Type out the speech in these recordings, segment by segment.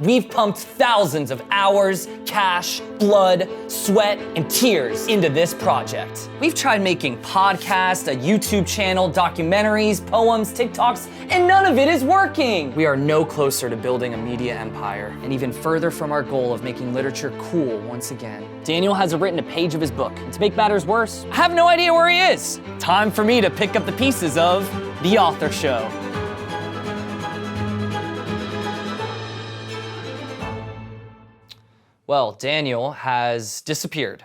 We've pumped thousands of hours, cash, blood, sweat, and tears into this project. We've tried making podcasts, a YouTube channel, documentaries, poems, TikToks, and none of it is working. We are no closer to building a media empire, and even further from our goal of making literature cool once again. Daniel hasn't written a page of his book, and to make matters worse, I have no idea where he is. Time for me to pick up the pieces of The Author Show. Well, Daniel has disappeared.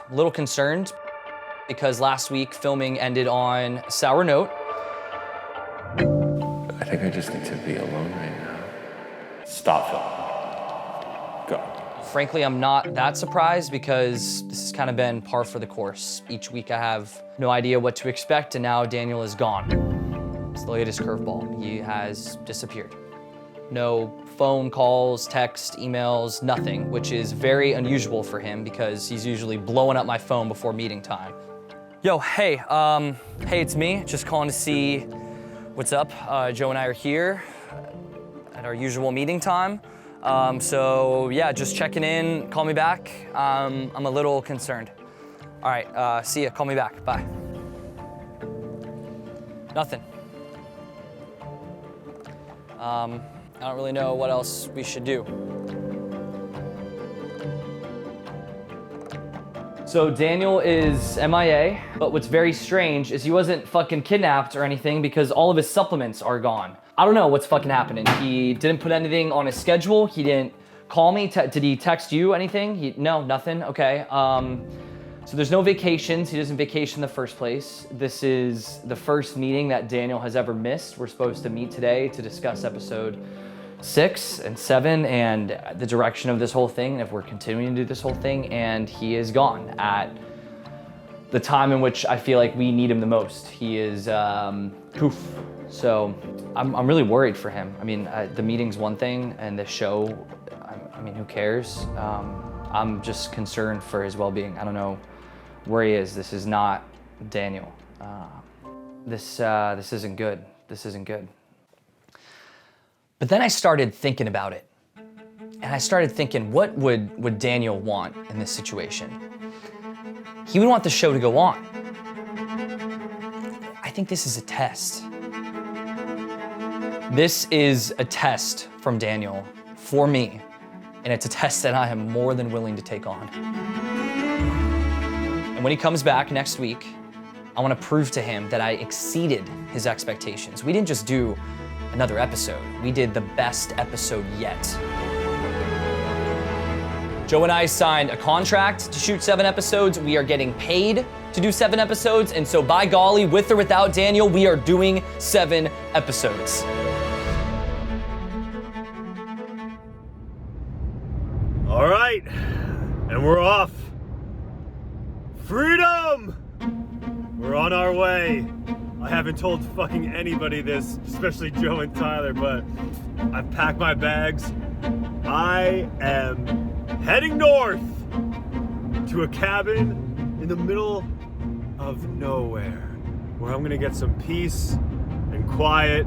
A little concerned because last week filming ended on a sour note. I think I just need to be alone right now. Stop filming. Go. Frankly, I'm not that surprised because this has kind of been par for the course. Each week I have no idea what to expect, and now Daniel is gone. It's the latest curveball. He has disappeared. No phone calls, text, emails, nothing, which is very unusual for him because he's usually blowing up my phone before meeting time. Yo, hey, it's me, just calling to see what's up. Joe and I are here at our usual meeting time. So yeah, just checking in, call me back. I'm a little concerned. All right, see ya, call me back, bye. Nothing. I don't really know what else we should do. So Daniel is MIA, but what's very strange is he wasn't fucking kidnapped or anything because all of his supplements are gone. I don't know what's fucking happening. He didn't put anything on his schedule. He didn't call me. Did he text you anything? No, nothing, okay. So there's no vacations. He doesn't vacation in the first place. This is the first meeting that Daniel has ever missed. We're supposed to meet today to discuss episode 6 and 7 and the direction of this whole thing, and if we're continuing to do this whole thing, and he is gone at the time in which I feel like we need him the most. He is poof. So I'm really worried for him. I mean, the meeting's one thing, and the show, I mean, who cares? I'm just concerned for his well-being. I don't know where he is. This is not Daniel. This isn't good. This isn't good. But then I started thinking about it. And I started thinking, what would Daniel want in this situation? He would want the show to go on. I think this is a test. This is a test from Daniel for me, and it's a test that I am more than willing to take on. And when he comes back next week, I want to prove to him that I exceeded his expectations. We didn't just do another episode. We did the best episode yet. Joe and I signed a contract to shoot 7 episodes. We are getting paid to do 7 episodes. And so by golly, with or without Daniel, we are doing 7 episodes. All right, and we're off. Freedom! We're on our way. I haven't told fucking anybody this, especially Joe and Tyler, but I've packed my bags. I am heading north to a cabin in the middle of nowhere where I'm gonna get some peace and quiet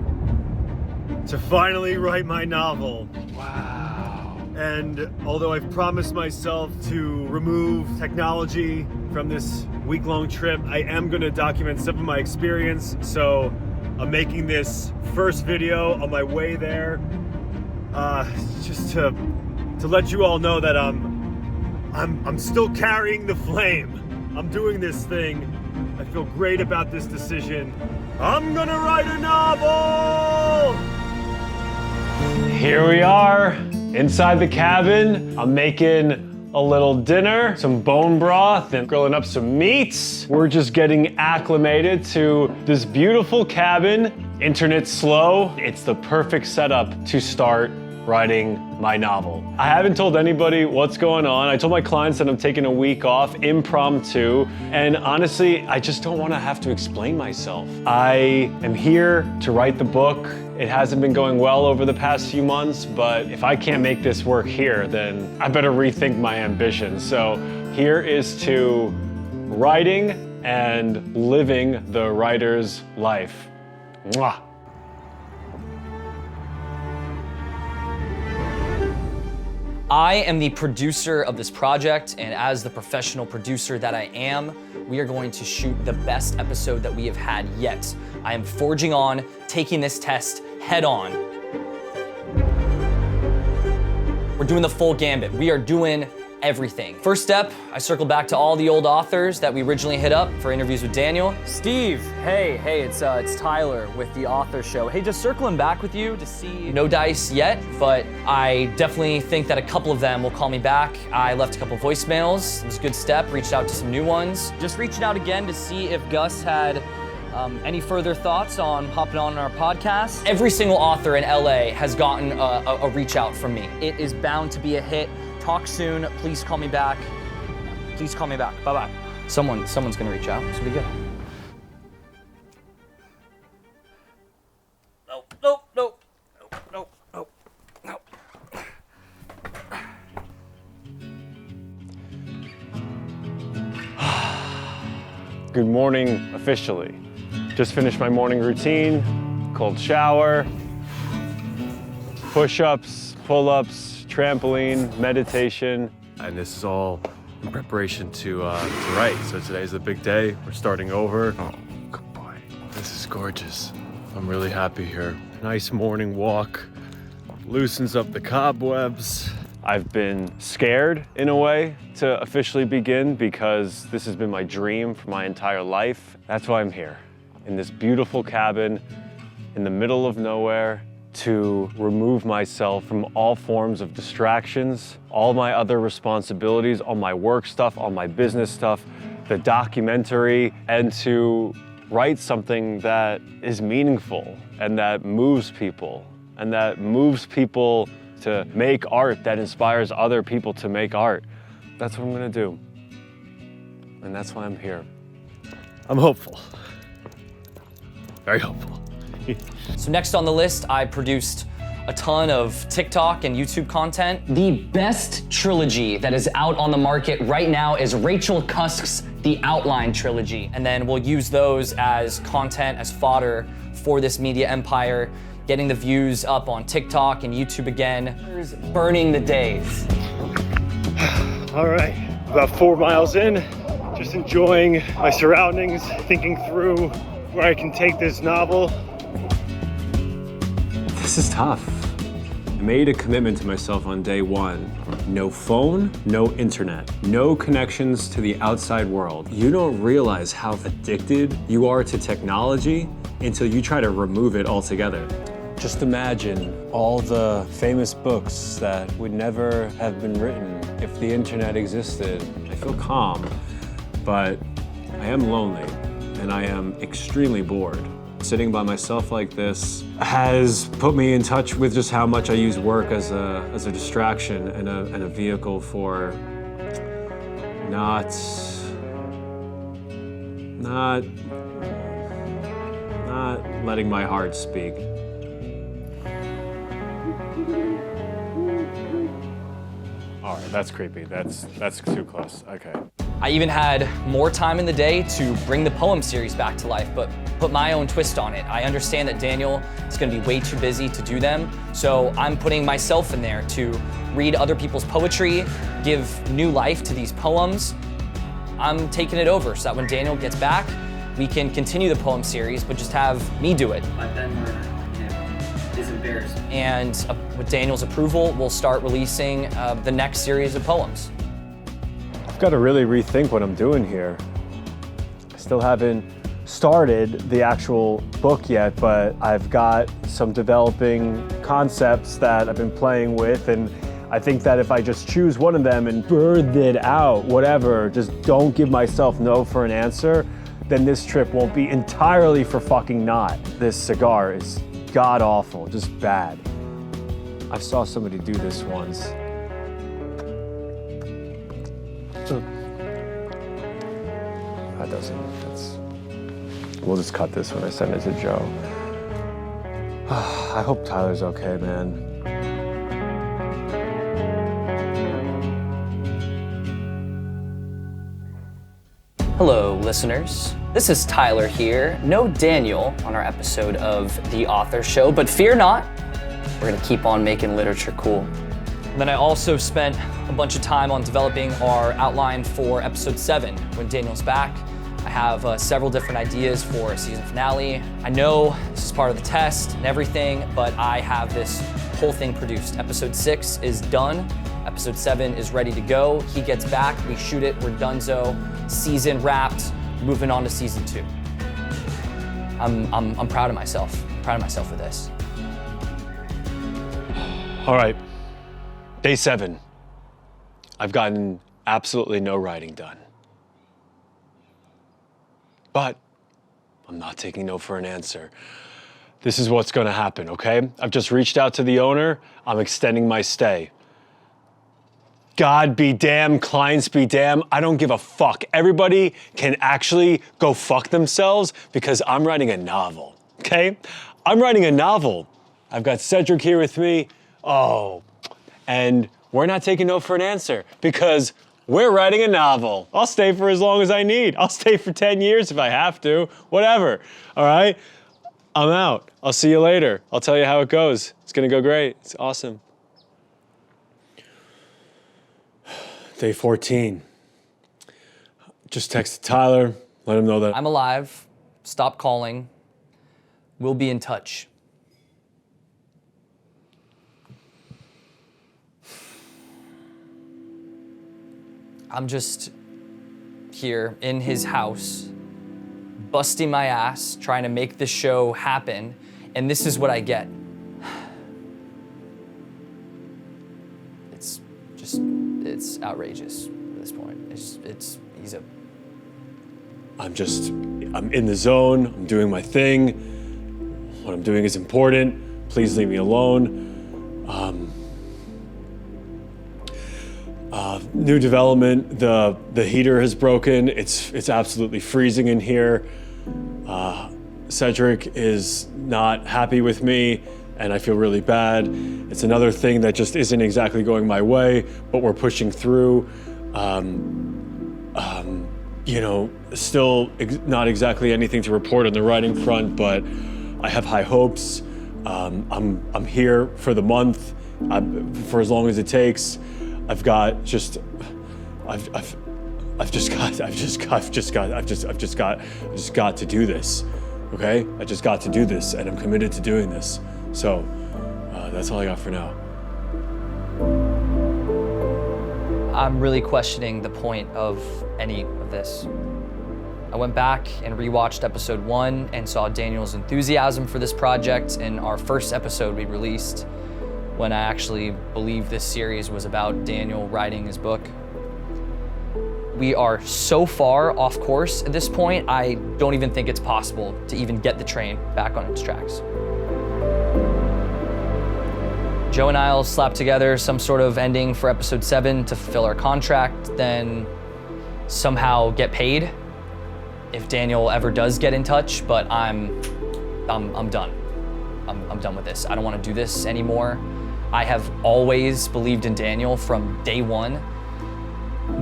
to finally write my novel. Wow. And although I've promised myself to remove technology from this week-long trip, I am gonna document some of my experience. So I'm making this first video on my way there, just to let you all know that I'm still carrying the flame. I'm doing this thing. I feel great about this decision. I'm gonna write a novel! Here we are, inside the cabin. I'm making a little dinner, some bone broth, and grilling up some meats. We're just getting acclimated to this beautiful cabin. Internet's slow. It's the perfect setup to start writing my novel. I haven't told anybody what's going on. I told my clients that I'm taking a week off, impromptu, and honestly, I just don't want to have to explain myself. I am here to write the book. It hasn't been going well over the past few months, but if I can't make this work here, then I better rethink my ambitions. So here is to writing and living the writer's life. Mwah. I am the producer of this project, and as the professional producer that I am, we are going to shoot the best episode that we have had yet. I am forging on, taking this test head on. We're doing the full gambit. We are doing everything. First step, I circled back to all the old authors that we originally hit up for interviews with Daniel. Steve, hey, it's Tyler with the Author Show. Hey, just circling back with you to see. No dice yet, but I definitely think that a couple of them will call me back. I left a couple voicemails. It was a good step, reached out to some new ones. Just reaching out again to see if Gus had any further thoughts on hopping on our podcast. Every single author in LA has gotten a reach out from me. It is bound to be a hit. Talk soon. Please call me back. Please call me back. Bye-bye. Someone's gonna reach out. This will be good. No. Good morning, officially. Just finished my morning routine, cold shower, push-ups, pull-ups, trampoline, meditation. And this is all in preparation to write. So today's the big day. We're starting over. Oh, good boy. This is gorgeous. I'm really happy here. Nice morning walk. Loosens up the cobwebs. I've been scared in a way to officially begin because this has been my dream for my entire life. That's why I'm here, in this beautiful cabin in the middle of nowhere, to remove myself from all forms of distractions, all my other responsibilities, all my work stuff, all my business stuff, the documentary, and to write something that is meaningful and that moves people to make art that inspires other people to make art. That's what I'm gonna do. And that's why I'm here. I'm hopeful. Very hopeful. So next on the list, I produced a ton of TikTok and YouTube content. The best trilogy that is out on the market right now is Rachel Cusk's The Outline trilogy. And then we'll use those as content, as fodder for this media empire, getting the views up on TikTok and YouTube again. Burning the days. All right, about 4 miles in, just enjoying my surroundings, thinking through where I can take this novel. This is tough. I made a commitment to myself on day one. No phone, no internet, no connections to the outside world. You don't realize how addicted you are to technology until you try to remove it altogether. Just imagine all the famous books that would never have been written if the internet existed. I feel calm, but I am lonely and I am extremely bored. Sitting by myself like this has put me in touch with just how much I use work as a distraction and a vehicle for not letting my heart speak. All right, that's creepy. That's too close. Okay. I even had more time in the day to bring the poem series back to life, but put my own twist on it. I understand that Daniel is gonna be way too busy to do them, so I'm putting myself in there to read other people's poetry, give new life to these poems. I'm taking it over so that when Daniel gets back, we can continue the poem series, but just have me do it. My pen learner is embarrassing. And with Daniel's approval, we'll start releasing the next series of poems. I've got to really rethink what I'm doing here. I still haven't started the actual book yet, but I've got some developing concepts that I've been playing with, and I think that if I just choose one of them and bird it out, whatever, just don't give myself no for an answer, then this trip won't be entirely for fucking naught. This cigar is god awful, just bad. I saw somebody do this once. That doesn't, we'll just cut this when I send it to Joe. I hope Tyler's okay, man. Hello, listeners. This is Tyler here. No Daniel on our episode of The Author Show, but fear not, we're gonna keep on making literature cool. And then I also spent a bunch of time on developing our outline for episode 7, when Daniel's back. I have several different ideas for a season finale. I know this is part of the test and everything, but I have this whole thing produced. Episode 6 is done. Episode 7 is ready to go. He gets back, we shoot it, we're donezo. Season wrapped, moving on to season 2. I'm proud of myself. Proud of myself for this. All right, day 7. I've gotten absolutely no writing done. But I'm not taking no for an answer. This is what's gonna happen, okay? I've just reached out to the owner. I'm extending my stay. God be damn, clients be damn, I don't give a fuck. Everybody can actually go fuck themselves because I'm writing a novel, okay? I'm writing a novel. I've got Cedric here with me. Oh, and we're not taking no for an answer because we're writing a novel. I'll stay for as long as I need. I'll stay for 10 years if I have to, whatever, all right? I'm out. I'll see you later. I'll tell you how it goes. It's gonna go great. It's awesome. Day 14. Just texted Tyler, let him know that I'm alive. Stop calling. We'll be in touch. I'm just here in his house, busting my ass, trying to make this show happen, and this is what I get. It's outrageous at this point. I'm in the zone, I'm doing my thing. What I'm doing is important. Please leave me alone. New development, the heater has broken. It's absolutely freezing in here. Cedric is not happy with me and I feel really bad. It's another thing that just isn't exactly going my way, but we're pushing through. Still not exactly anything to report on the writing front, but I have high hopes. I'm here for the month, for as long as it takes. I've just got to do this, okay? I just got to do this, and I'm committed to doing this. So that's all I got for now. I'm really questioning the point of any of this. I went back and rewatched episode 1 and saw Daniel's enthusiasm for this project in our first episode we released, when I actually believed this series was about Daniel writing his book. We are so far off course at this point, I don't even think it's possible to even get the train back on its tracks. Joe and I'll slap together some sort of ending for episode 7 to fulfill our contract, then somehow get paid if Daniel ever does get in touch, but I'm done. I'm done with this. I don't want to do this anymore. I have always believed in Daniel from day 1,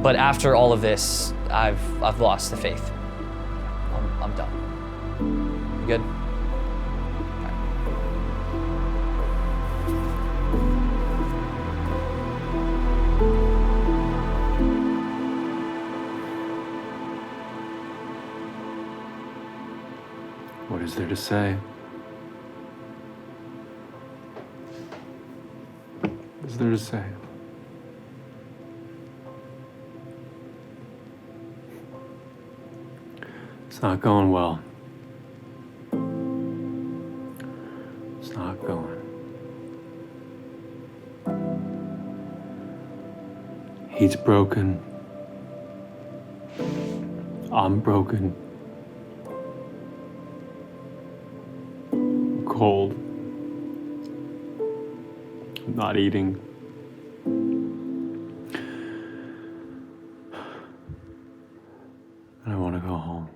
but after all of this, I've lost the faith. I'm done. You good? All right. What is there to say? What is there to say? It's not going well. It's not going. He's broken. I'm broken. I'm cold. I'm not eating. And I want to go home.